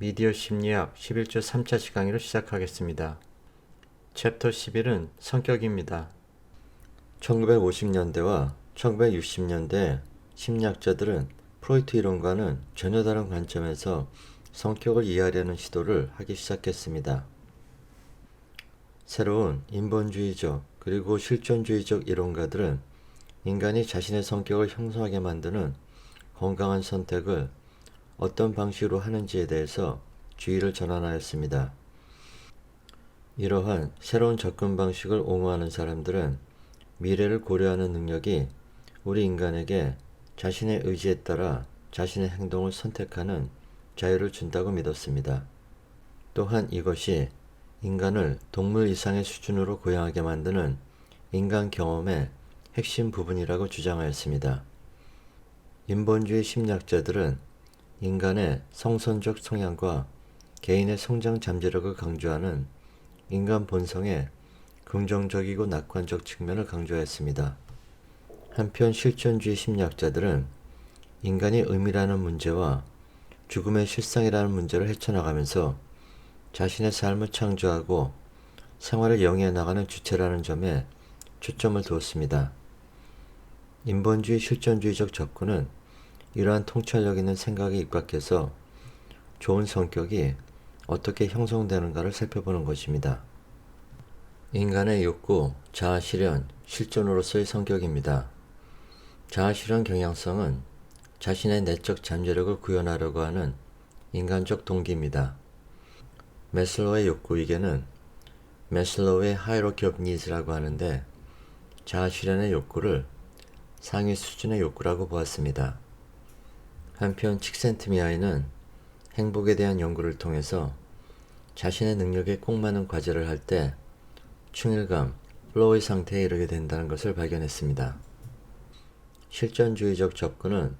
미디어 심리학 11주 3차 시강의를 시작하겠습니다. 챕터 11은 성격입니다. 1950년대와 1960년대 심리학자들은 프로이트 이론과는 전혀 다른 관점에서 성격을 이해하려는 시도를 하기 시작했습니다. 새로운 인본주의적 그리고 실존주의적 이론가들은 인간이 자신의 성격을 형성하게 만드는 건강한 선택을 어떤 방식으로 하는지에 대해서 주의를 전환하였습니다. 이러한 새로운 접근 방식을 옹호하는 사람들은 미래를 고려하는 능력이 우리 인간에게 자신의 의지에 따라 자신의 행동을 선택하는 자유를 준다고 믿었습니다. 또한 이것이 인간을 동물 이상의 수준으로 고양하게 만드는 인간 경험의 핵심 부분이라고 주장하였습니다. 인본주의 심리학자들은 인간의 성선적 성향과 개인의 성장 잠재력을 강조하는 인간 본성의 긍정적이고 낙관적 측면을 강조했습니다. 한편 실존주의 심리학자들은 인간이 의미라는 문제와 죽음의 실상이라는 문제를 헤쳐나가면서 자신의 삶을 창조하고 생활을 영위해 나가는 주체라는 점에 초점을 두었습니다. 인본주의 실존주의적 접근은 이러한 통찰력 있는 생각에 입각해서 좋은 성격이 어떻게 형성되는가를 살펴보는 것입니다. 인간의 욕구, 자아실현, 실존으로서의 성격입니다. 자아실현 경향성은 자신의 내적 잠재력을 구현하려고 하는 인간적 동기입니다. 매슬로우의 욕구위계는 매슬로우의 하이로키 오브 니즈라고 하는데 자아실현의 욕구를 상위 수준의 욕구라고 보았습니다. 한편 칙센트미하이는 행복에 대한 연구를 통해서 자신의 능력에 꼭 맞는 과제를 할 때 충일감, 플로우의 상태에 이르게 된다는 것을 발견했습니다. 실존주의적 접근은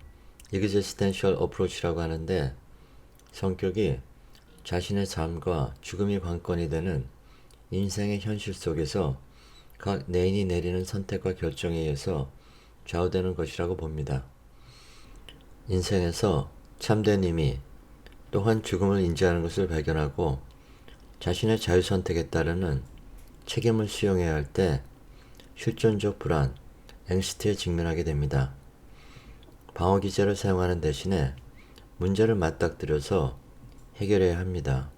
existential approach라고 하는데 성격이 자신의 삶과 죽음이 관건이 되는 인생의 현실 속에서 각 내인이 내리는 선택과 결정에 의해서 좌우되는 것이라고 봅니다. 인생에서 참된 의미 또한 죽음을 인지하는 것을 발견하고 자신의 자유선택에 따르는 책임을 수용해야 할 때 실존적 불안, 앵시티에 직면하게 됩니다. 방어기제를 사용하는 대신에 문제를 맞닥뜨려서 해결해야 합니다.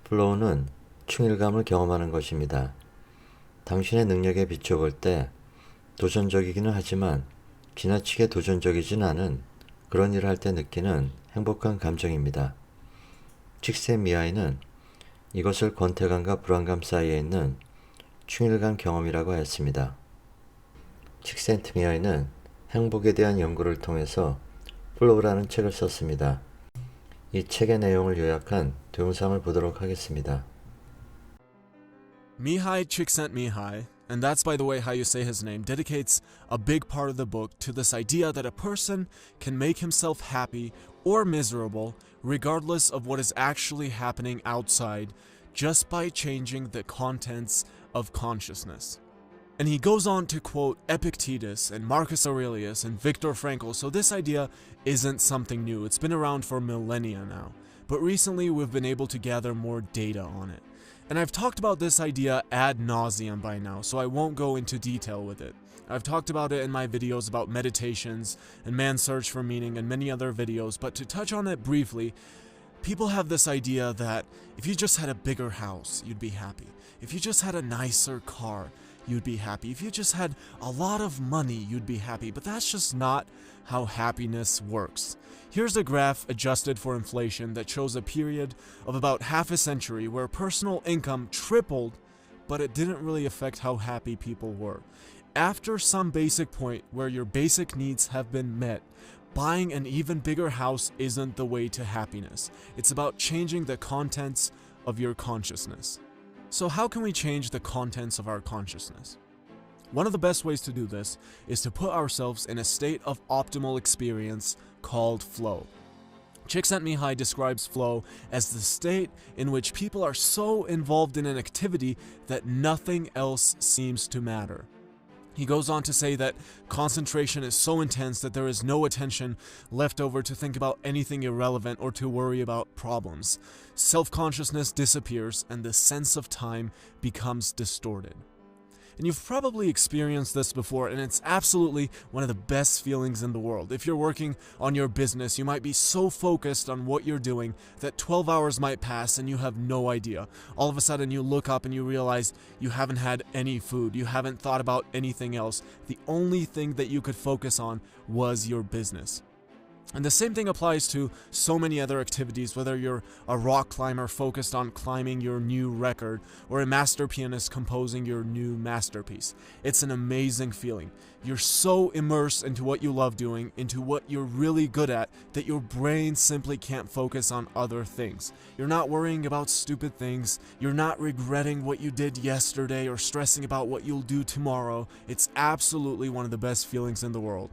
플로우는 충일감을 경험하는 것입니다. 당신의 능력에 비춰볼 때 도전적이기는 하지만 지나치게 도전적이진 않은 그런 일을 할 때 느끼는 행복한 감정입니다. 칙센미하이는 이것을 권태감과 불안감 사이에 있는 충일감 경험이라고 하였습니다. 칙센트미하이는 행복에 대한 연구를 통해서 플로우라는 책을 썼습니다. 이 책의 내용을 요약한 동영상을 보도록 하겠습니다. Mihai Csikszentmihalyi, and that's by the way how you say his name, dedicates a big part of the book to this idea that a person can make himself happy or miserable regardless of what is actually happening outside just by changing the contents of consciousness. And he goes on to quote Epictetus and Marcus Aurelius and Viktor Frankl, so this idea isn't something new. It's been around for millennia now, but recently we've been able to gather more data on it. And I've talked about this idea ad nauseum by now, so I won't go into detail with it. I've talked about it in my videos about meditations and man's search for meaning and many other videos, but to touch on it briefly, people have this idea that if you just had a bigger house, you'd be happy. If you just had a nicer car, you'd be happy. If you just had a lot of money, you'd be happy. But that's just not how happiness works. Here's a graph adjusted for inflation that shows a period of about half a century where personal income tripled, but it didn't really affect how happy people were. After some basic point where your basic needs have been met, buying an even bigger house isn't the way to happiness. It's about changing the contents of your consciousness. So how can we change the contents of our consciousness? One of the best ways to do this is to put ourselves in a state of optimal experience called flow. Csikszentmihalyi describes flow as the state in which people are so involved in an activity that nothing else seems to matter. He goes on to say that concentration is so intense that there is no attention left over to think about anything irrelevant or to worry about problems. Self-consciousness disappears and the sense of time becomes distorted. And you've probably experienced this before, and it's absolutely one of the best feelings in the world. If you're working on your business, you might be so focused on what you're doing that 12 hours might pass and you have no idea. All of a sudden you look up and you realize you haven't had any food, you haven't thought about anything else. The only thing that you could focus on was your business. And the same thing applies to so many other activities, whether you're a rock climber focused on climbing your new record or a master pianist composing your new masterpiece. It's an amazing feeling. You're so immersed into what you love doing, into what you're really good at, that your brain simply can't focus on other things. You're not worrying about stupid things. You're not regretting what you did yesterday or stressing about what you'll do tomorrow. It's absolutely one of the best feelings in the world.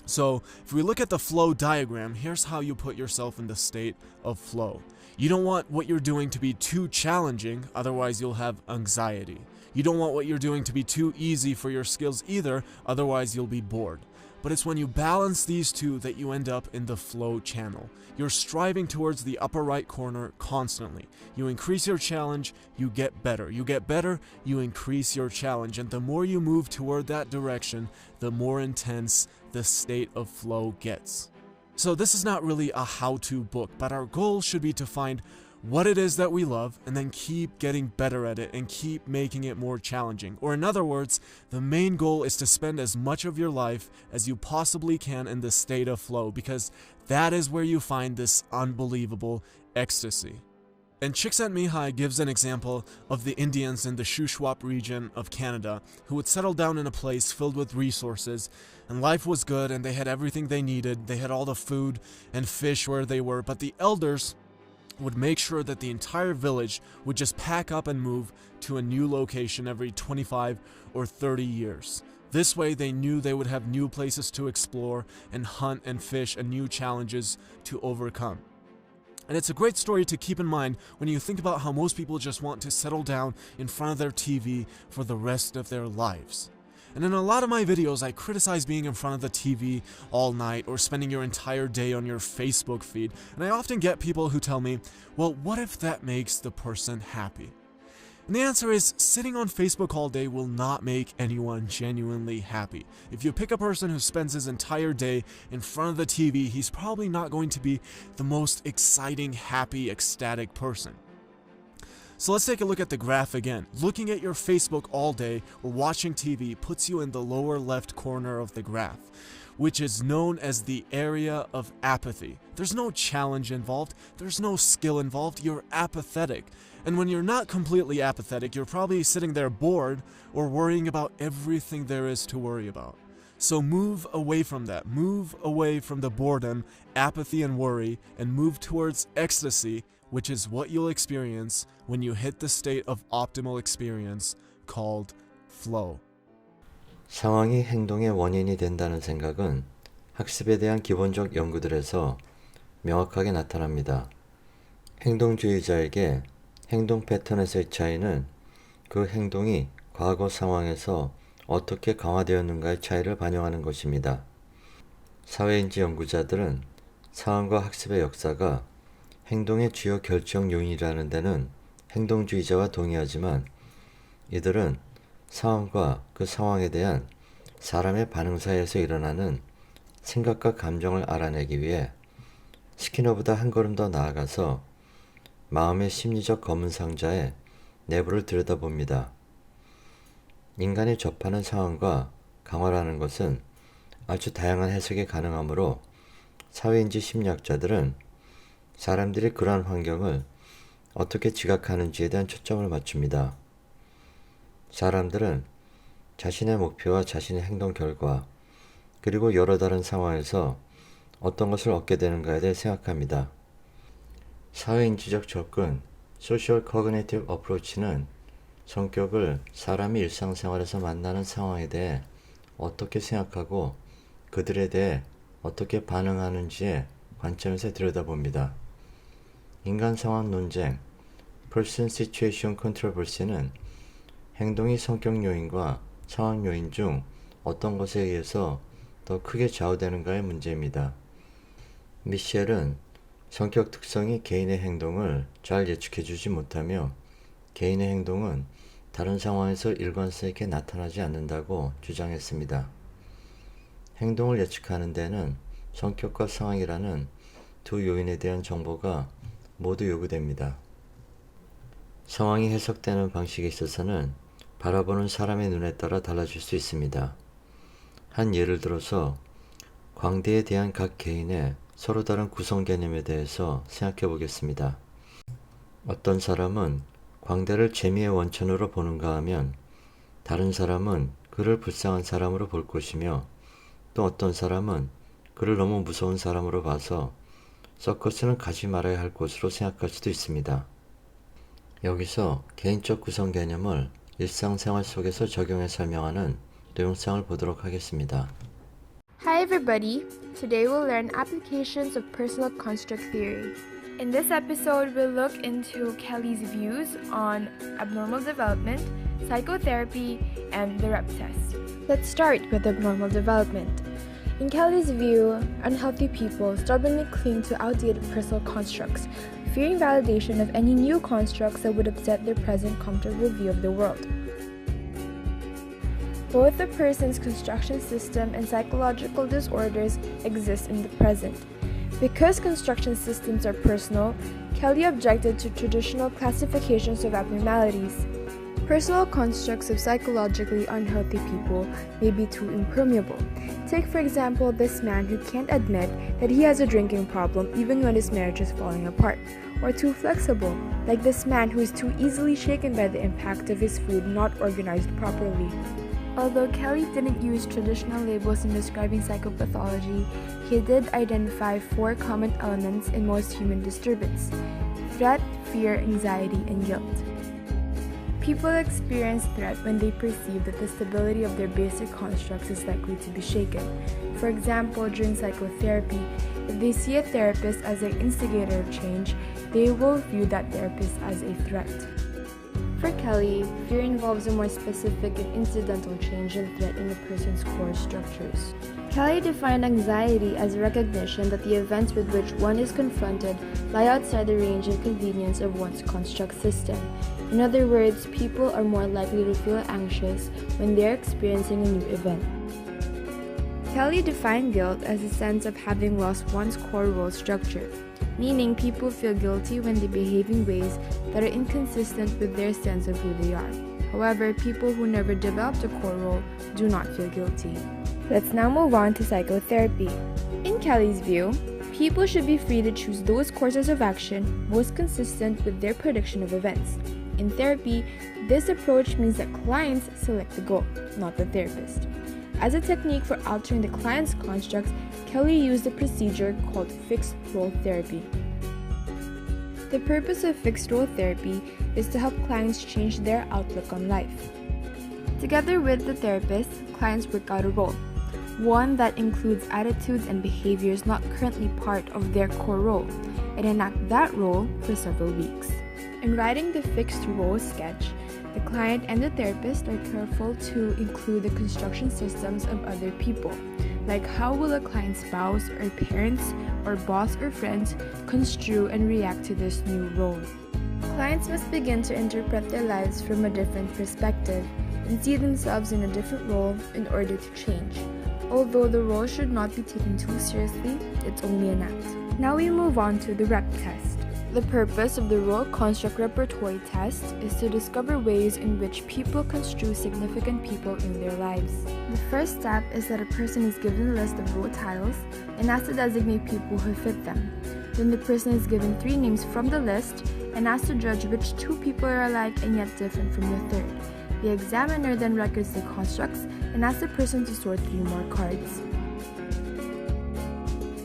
So, if we look at the flow diagram, here's how you put yourself in the state of flow. You don't want what you're doing to be too challenging, otherwise you'll have anxiety. You don't want what you're doing to be too easy for your skills either, otherwise you'll be bored. But it's when you balance these two that you end up in the flow channel. You're striving towards the upper right corner constantly. You increase your challenge, you get better. You get better, you increase your challenge. And the more you move toward that direction, the more intense the state of flow gets. So this is not really a how-to book, but our goal should be to find what it is that we love and then keep getting better at it and keep making it more challenging. Or in other words, the main goal is to spend as much of your life as you possibly can in the state of flow, because that is where you find this unbelievable ecstasy. And Csikszentmihalyi gives an example of the Indians in the Shuswap region of Canada who would settle down in a place filled with resources, and life was good and they had everything they needed. They had all the food and fish where they were, but the elders would make sure that the entire village would just pack up and move to a new location every 25 or 30 years. This way they knew they would have new places to explore and hunt and fish and new challenges to overcome. And it's a great story to keep in mind when you think about how most people just want to settle down in front of their TV for the rest of their lives. And in a lot of my videos, I criticize being in front of the TV all night or spending your entire day on your Facebook feed. And I often get people who tell me, well, what if that makes the person happy? And the answer is, sitting on Facebook all day will not make anyone genuinely happy. If you pick a person who spends his entire day in front of the TV, he's probably not going to be the most exciting, happy, ecstatic person. So let's take a look at the graph again. Looking at your Facebook all day or watching TV puts you in the lower left corner of the graph, which is known as the area of apathy. There's no challenge involved, there's no skill involved, you're apathetic. And when you're not completely apathetic, you're probably sitting there bored or worrying about everything there is to worry about. So move away from that. Move away from the boredom, apathy, and worry, and move towards ecstasy, which is what you'll experience when you hit the state of optimal experience called flow. 상황이 행동의 원인이 된다는 생각은 학습에 대한 기본적 연구들에서 명확하게 나타납니다. 행동주의자에게 행동 패턴에서의 차이는 그 행동이 과거 상황에서 어떻게 강화되었는가의 차이를 반영하는 것입니다. 사회인지 연구자들은 상황과 학습의 역사가 행동의 주요 결정 요인이라는 데는 행동주의자와 동의하지만 이들은 상황과 그 상황에 대한 사람의 반응 사이에서 일어나는 생각과 감정을 알아내기 위해 스키너보다 한 걸음 더 나아가서 마음의 심리적 검은 상자의 내부를 들여다봅니다. 인간이 접하는 상황과 강화라는 것은 아주 다양한 해석이 가능하므로 사회인지 심리학자들은 사람들이 그러한 환경을 어떻게 지각하는지에 대한 초점을 맞춥니다. 사람들은 자신의 목표와 자신의 행동 결과 그리고 여러 다른 상황에서 어떤 것을 얻게 되는가에 대해 생각합니다. 사회인지적 접근, Social Cognitive Approach는 성격을 사람이 일상생활에서 만나는 상황에 대해 어떻게 생각하고 그들에 대해 어떻게 반응하는지의 관점에서 들여다봅니다. 인간 상황 논쟁, Person Situation Controversy는 행동이 성격 요인과 상황 요인 중 어떤 것에 의해서 더 크게 좌우되는가의 문제입니다. 미셸은 성격 특성이 개인의 행동을 잘 예측해주지 못하며 개인의 행동은 다른 상황에서 일관성 있게 나타나지 않는다고 주장했습니다. 행동을 예측하는 데는 성격과 상황이라는 두 요인에 대한 정보가 모두 요구됩니다. 상황이 해석되는 방식에 있어서는 바라보는 사람의 눈에 따라 달라질 수 있습니다. 한 예를 들어서 광대에 대한 각 개인의 서로 다른 구성 개념에 대해서 생각해 보겠습니다. 어떤 사람은 광대를 재미의 원천으로 보는가 하면 다른 사람은 그를 불쌍한 사람으로 볼 것이며 또 어떤 사람은 그를 너무 무서운 사람으로 봐서 서커스는 가지 말아야 할 곳으로 생각할 수도 있습니다. 여기서 개인적 구성 개념을 일상생활 속에서 적용해 설명하는 동영상을 보도록 하겠습니다. Hi everybody! Today we'll learn applications of personal construct theory. In this episode, we'll look into Kelly's views on abnormal development, psychotherapy, and the REP test. Let's start with abnormal development. In Kelly's view, unhealthy people stubbornly cling to outdated personal constructs, fearing validation of any new constructs that would upset their present comfortable view of the world. Both the person's construction system and psychological disorders exist in the present. Because construction systems are personal, Kelly objected to traditional classifications of abnormalities. Personal constructs of psychologically unhealthy people may be too impermeable. Take, for example, this man who can't admit that he has a drinking problem even when his marriage is falling apart. Or too flexible, like this man who is too easily shaken by the impact of his food not organized properly. Although Kelly didn't use traditional labels in describing psychopathology, he did identify 4 common elements in most human disturbance: threat, fear, anxiety, and guilt. People experience threat when they perceive that the stability of their basic constructs is likely to be shaken. For example, during psychotherapy, if they see a therapist as an instigator of change, they will view that therapist as a threat. For Kelly, fear involves a more specific and incidental change in threat in a person's core structures. Kelly defined anxiety as a recognition that the events with which one is confronted lie outside the range and convenience of one's construct system. In other words, people are more likely to feel anxious when they are experiencing a new event. Kelly defined guilt as a sense of having lost one's core role structure, meaning people feel guilty when they behave in ways that are inconsistent with their sense of who they are. However, people who never developed a core role do not feel guilty. Let's now move on to psychotherapy. In Kelly's view, people should be free to choose those courses of action most consistent with their prediction of events. In therapy, this approach means that clients select the goal, not the therapist. As a technique for altering the client's constructs, Kelly used a procedure called fixed role therapy. The purpose of fixed role therapy is to help clients change their outlook on life. Together with the therapist, clients work out a role, one that includes attitudes and behaviors not currently part of their core role, and enact that role for several weeks. In writing the fixed role sketch, the client and the therapist are careful to include the construction systems of other people, like how will a client's spouse or parents or boss or friends construe and react to this new role. Clients must begin to interpret their lives from a different perspective and see themselves in a different role in order to change. Although the role should not be taken too seriously, it's only an act. Now we move on to the REP test. The purpose of the Role Construct Repertory Test is to discover ways in which people construe significant people in their lives. The first step is that a person is given a list of role titles and asked to designate people who fit them. Then the person is given 3 names from the list and asked to judge which 2 people are alike and yet different from the third. The examiner then records the constructs and asks the person to sort 3 more cards.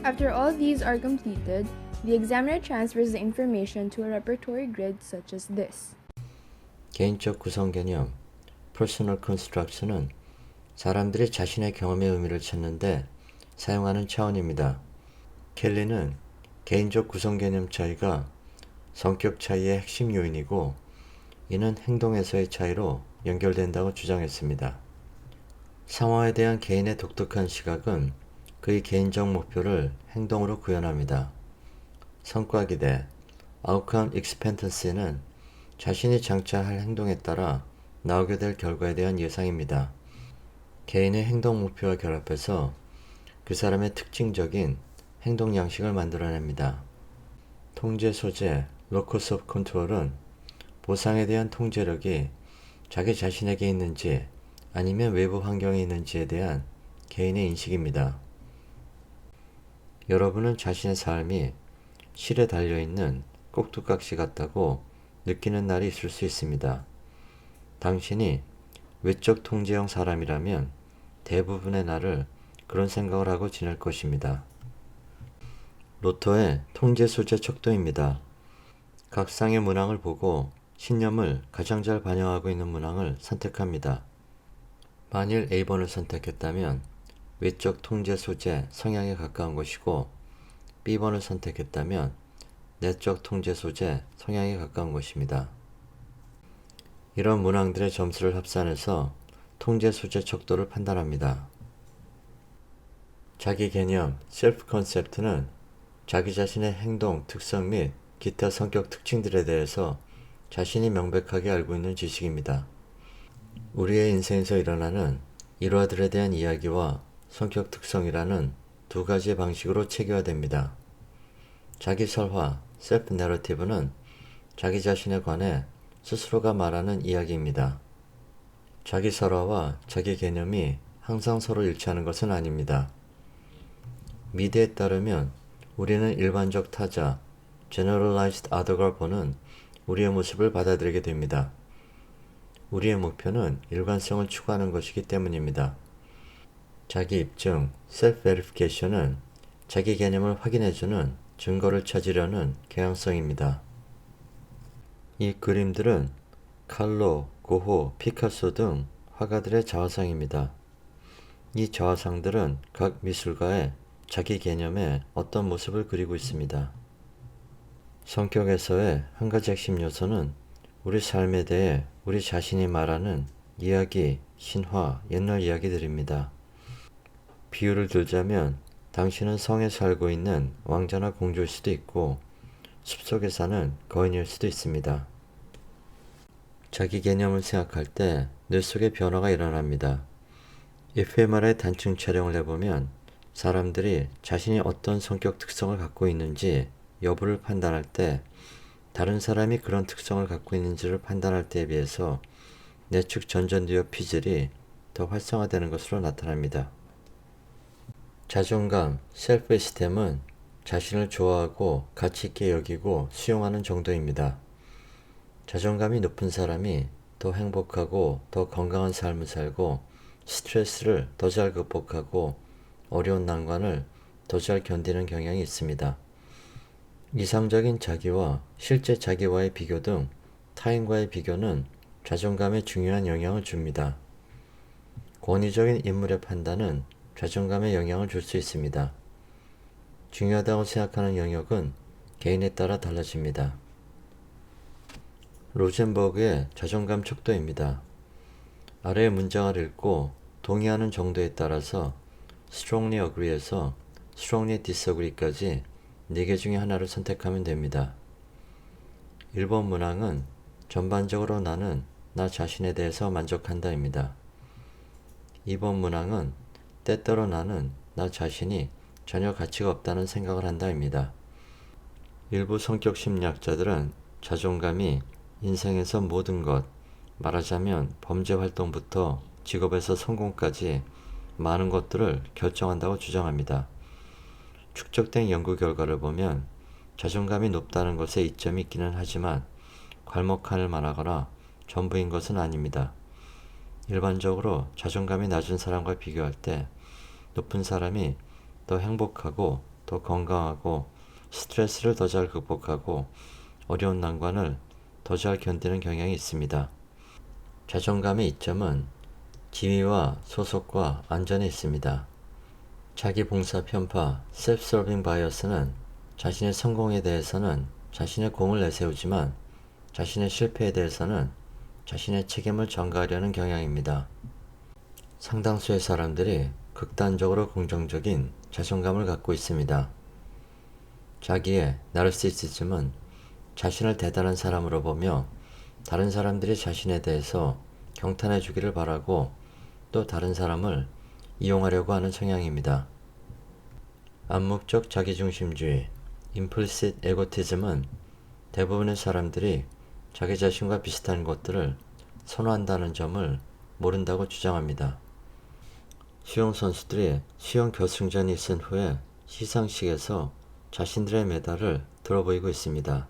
After all these are completed, the examiner transfers the information to a repertory grid such as this. 개인적 구성 개념, Personal Construct는 사람들이 자신의 경험의 의미를 찾는데 사용하는 차원입니다. 켈리는 개인적 구성 개념 차이가 성격 차이의 핵심 요인이고 이는 행동에서의 차이로 연결된다고 주장했습니다. 상황에 대한 개인의 독특한 시각은 그의 개인적 목표를 행동으로 구현합니다. 성과 기대, Outcome Expectancy는 자신이 장차할 행동에 따라 나오게 될 결과에 대한 예상입니다. 개인의 행동 목표와 결합해서 그 사람의 특징적인 행동 양식을 만들어냅니다. 통제 소재, Locus of Control은 보상에 대한 통제력이 자기 자신에게 있는지 아니면 외부 환경에 있는지에 대한 개인의 인식입니다. 여러분은 자신의 삶이 실에 달려있는 꼭두각시 같다고 느끼는 날이 있을 수 있습니다. 당신이 외적 통제형 사람이라면 대부분의 날을 그런 생각을 하고 지낼 것입니다. 로또의 통제 소재 척도입니다. 각 쌍의 문항을 보고 신념을 가장 잘 반영하고 있는 문항을 선택합니다. 만일 A번을 선택했다면 외적 통제 소재 성향에 가까운 것이고 B번을 선택했다면 내적 통제 소재 성향에 가까운 것입니다. 이런 문항들의 점수를 합산해서 통제 소재 척도를 판단합니다. 자기 개념, 셀프 컨셉트는 자기 자신의 행동, 특성 및 기타 성격 특징들에 대해서 자신이 명백하게 알고 있는 지식입니다. 우리의 인생에서 일어나는 일화들에 대한 이야기와 성격 특성이라는 두 가지의 방식으로 체계화됩니다. 자기 설화, 셀프 내러티브는 자기 자신에 관해 스스로가 말하는 이야기입니다. 자기 설화와 자기 개념이 항상 서로 일치하는 것은 아닙니다. 미드에 따르면 우리는 일반적 타자, generalized other가 보는 우리의 모습을 받아들이게 됩니다. 우리의 목표는 일관성을 추구하는 것이기 때문입니다. 자기 입증, self-verification은 자기 개념을 확인해주는 증거를 찾으려는 경향성입니다. 이 그림들은 칼로, 고호, 피카소 등 화가들의 자화상입니다. 이 자화상들은 각 미술가의 자기 개념의 어떤 모습을 그리고 있습니다. 성격에서의 한 가지 핵심 요소는 우리 삶에 대해 우리 자신이 말하는 이야기, 신화, 옛날 이야기들입니다. 비유를 들자면 당신은 성에 살고 있는 왕자나 공주일 수도 있고 숲속에 사는 거인일 수도 있습니다. 자기 개념을 생각할 때 뇌 속에 변화가 일어납니다. fMRI 단층 촬영을 해보면 사람들이 자신이 어떤 성격 특성을 갖고 있는지 여부를 판단할 때 다른 사람이 그런 특성을 갖고 있는지를 판단할 때에 비해서 내측 전전두엽 피질이 더 활성화되는 것으로 나타납니다. 자존감, 셀프-에스템은 자신을 좋아하고 가치 있게 여기고 수용하는 정도입니다. 자존감이 높은 사람이 더 행복하고 더 건강한 삶을 살고 스트레스를 더 잘 극복하고 어려운 난관을 더 잘 견디는 경향이 있습니다. 이상적인 자기와 실제 자기와의 비교 등 타인과의 비교는 자존감에 중요한 영향을 줍니다. 권위적인 인물의 판단은 자존감에 영향을 줄 수 있습니다. 중요하다고 생각하는 영역은 개인에 따라 달라집니다. 로젠버그의 자존감 척도입니다. 아래의 문장을 읽고 동의하는 정도에 따라서 strongly agree에서 strongly disagree까지 4개 중에 하나를 선택하면 됩니다. 1번 문항은 전반적으로 나는 나 자신에 대해서 만족한다입니다. 2번 문항은 때때로 나는 나 자신이 전혀 가치가 없다는 생각을 한다입니다. 일부 성격 심리학자들은 자존감이 인생에서 모든 것, 말하자면 범죄 활동부터 직업에서 성공까지 많은 것들을 결정한다고 주장합니다. 축적된 연구 결과를 보면 자존감이 높다는 것에 이점이 있기는 하지만 괄목할 만하거나 전부인 것은 아닙니다. 일반적으로 자존감이 낮은 사람과 비교할 때 높은 사람이 더 행복하고 더 건강하고 스트레스를 더 잘 극복하고 어려운 난관을 더 잘 견디는 경향이 있습니다. 자존감의 이점은 지위와 소속과 안전에 있습니다. 자기 봉사 편파, self-serving bias는 자신의 성공에 대해서는 자신의 공을 내세우지만 자신의 실패에 대해서는 자신의 책임을 전가하려는 경향입니다. 상당수의 사람들이 극단적으로 긍정적인 자존감을 갖고 있습니다. 자기의 나르시시즘은 자신을 대단한 사람으로 보며 다른 사람들이 자신에 대해서 경탄해 주기를 바라고 또 다른 사람을 이용하려고 하는 성향입니다. 암묵적 자기중심주의, 임플리시트 에고티즘은 대부분의 사람들이 자기 자신과 비슷한 것들을 선호한다는 점을 모른다고 주장합니다. 수영 선수들이 수영 결승전이 있은 후에 시상식에서 자신들의 메달을 들어보이고 있습니다.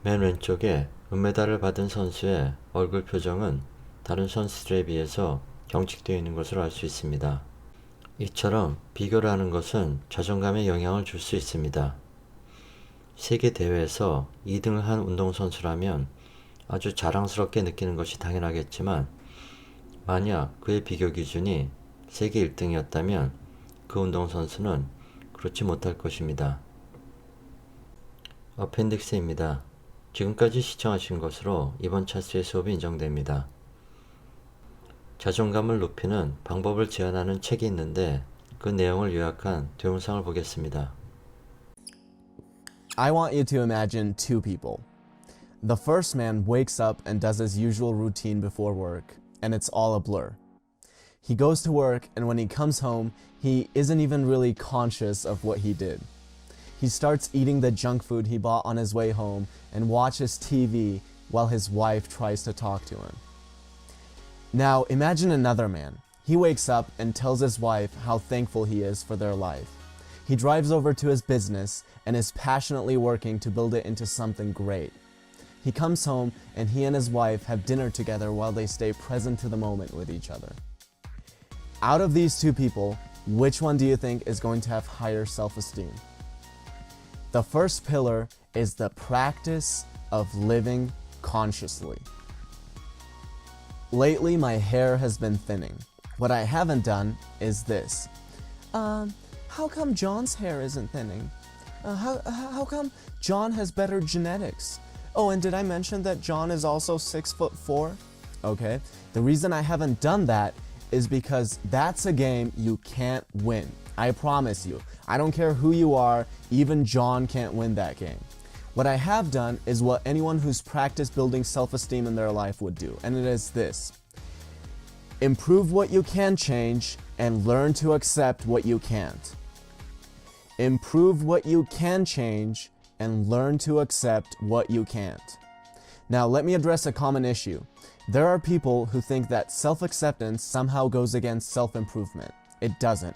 맨 왼쪽에 은메달을 받은 선수의 얼굴 표정은 다른 선수들에 비해서 경직되어 있는 것으로 알 수 있습니다. 이처럼 비교를 하는 것은 자존감에 영향을 줄 수 있습니다. 세계 대회에서 2등을 한 운동선수라면 아주 자랑스럽게 느끼는 것이 당연하겠지만 만약 그의 비교 기준이 세계 1등이었다면 그 운동선수는 그렇지 못할 것입니다. 어펜딕스입니다. 지금까지 시청하신 것으로 이번 차수의 수업이 인정됩니다. 자존감을 높이는 방법을 제안하는 책이 있는데 그 내용을 요약한 동영상을 보겠습니다. I want you to imagine two people. The first man wakes up and does his usual routine before work, and it's all a blur. He goes to work, and when he comes home, he isn't even really conscious of what he did. He starts eating the junk food he bought on his way home and watches TV while his wife tries to talk to him. Now, imagine another man. He wakes up and tells his wife how thankful he is for their life. He drives over to his business and is passionately working to build it into something great. He comes home and he and his wife have dinner together while they stay present to the moment with each other. Out of these two people, which one do you think is going to have higher self-esteem? The first pillar is the practice of living consciously. Lately, my hair has been thinning. What I haven't done is this. How come John's hair isn't thinning? How come John has better genetics? Oh, and did I mention that John is also 6'4"? Okay, the reason I haven't done that is because that's a game you can't win. I promise you. I don't care who you are, even John can't win that game. What I have done is what anyone who's practiced building self-esteem in their life would do, and it is this. Improve what you can change and learn to accept what you can't. Improve what you can change and learn to accept what you can't. Now, let me address a common issue. There are people who think that self-acceptance somehow goes against self-improvement. It doesn't.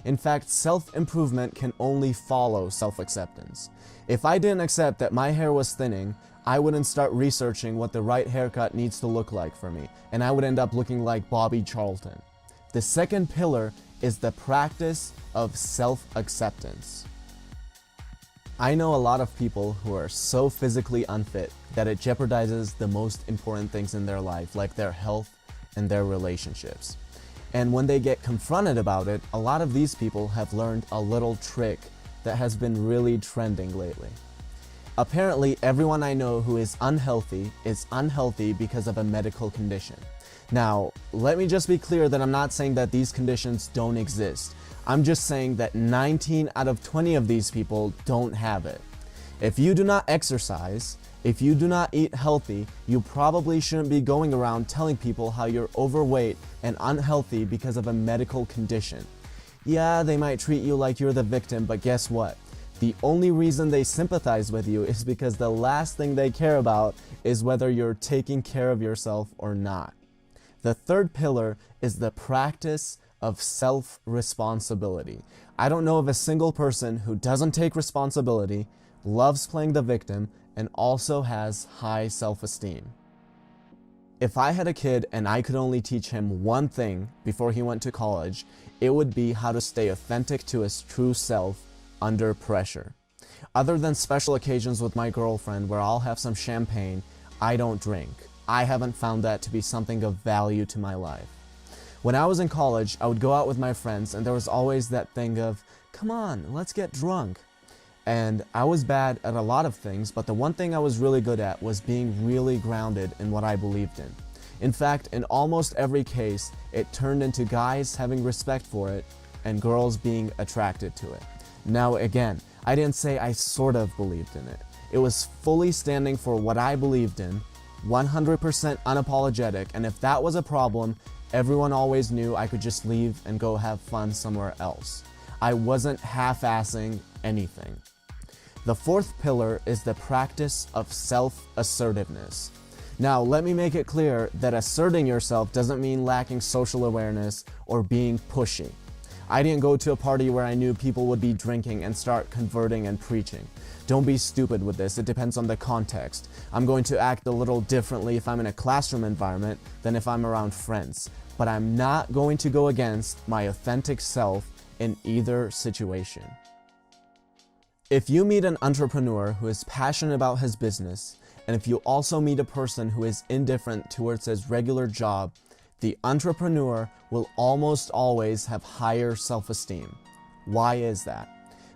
In fact, self-improvement can only follow self-acceptance. If I didn't accept that my hair was thinning, I wouldn't start researching what the right haircut needs to look like for me, and I would end up looking like Bobby Charlton. The second pillar is the practice of self-acceptance. I know a lot of people who are so physically unfit that it jeopardizes the most important things in their life, like their health and their relationships. And when they get confronted about it, a lot of these people have learned a little trick that has been really trending lately. Apparently, everyone I know who is unhealthy because of a medical condition. Now, let me just be clear that I'm not saying that these conditions don't exist. I'm just saying that 19 out of 20 of these people don't have it. If you do not exercise, if you do not eat healthy, you probably shouldn't be going around telling people how you're overweight and unhealthy because of a medical condition. Yeah, they might treat you like you're the victim, but guess what? The only reason they sympathize with you is because the last thing they care about is whether you're taking care of yourself or not. The third pillar is the practice of self-responsibility. I don't know of a single person who doesn't take responsibility, loves playing the victim, and also has high self-esteem. If I had a kid and I could only teach him one thing before he went to college, it would be how to stay authentic to his true self under pressure. Other than special occasions with my girlfriend where I'll have some champagne, I don't drink. I haven't found that to be something of value to my life. When I was in college, I would go out with my friends and there was always that thing of, come on, let's get drunk. And I was bad at a lot of things, but the one thing I was really good at was being really grounded in what I believed in. In fact, in almost every case, it turned into guys having respect for it and girls being attracted to it. Now again, I didn't say I sort of believed in it. It was fully standing for what I believed in, 100% unapologetic, and if that was a problem, everyone always knew I could just leave and go have fun somewhere else. I wasn't half-assing anything. The fourth pillar is the practice of self-assertiveness. Now, let me make it clear that asserting yourself doesn't mean lacking social awareness or being pushy. I didn't go to a party where I knew people would be drinking and start converting and preaching. Don't be stupid with this, it depends on the context. I'm going to act a little differently if I'm in a classroom environment than if I'm around friends. But I'm not going to go against my authentic self in either situation. If you meet an entrepreneur who is passionate about his business, and if you also meet a person who is indifferent towards his regular job, the entrepreneur will almost always have higher self-esteem. Why is that?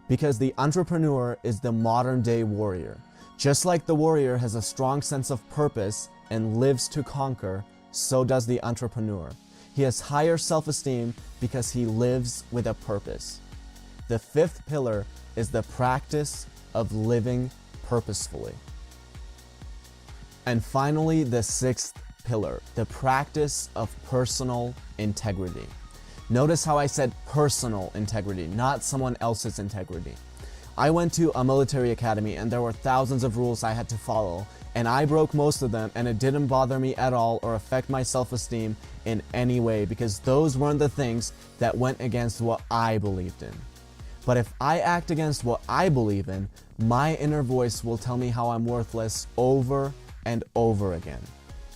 Because the entrepreneur is the modern-day warrior. Just like the warrior has a strong sense of purpose and lives to conquer, so does the entrepreneur. He has higher self-esteem because he lives with a purpose. The fifth pillar is the practice of living purposefully. And finally, the sixth pillar, the practice of personal integrity. Notice how I said personal integrity, not someone else's integrity. I went to a military academy and there were thousands of rules I had to follow, and I broke most of them, and it didn't bother me at all or affect my self-esteem in any way because those weren't the things that went against what I believed in. But if I act against what I believe in, my inner voice will tell me how I'm worthless over and over again.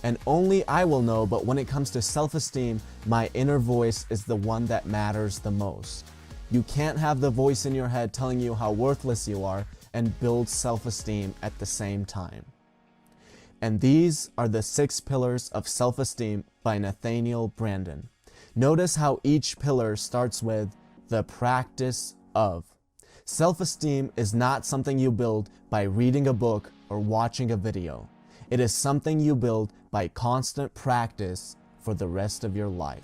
And only I will know, but when it comes to self-esteem, my inner voice is the one that matters the most. You can't have the voice in your head telling you how worthless you are and build self-esteem at the same time. And these are the 6 pillars of self-esteem by Nathaniel Branden. Notice how each pillar starts with the practice of. Self-esteem is not something you build by reading a book or watching a video. It is something you build by constant practice for the rest of your life.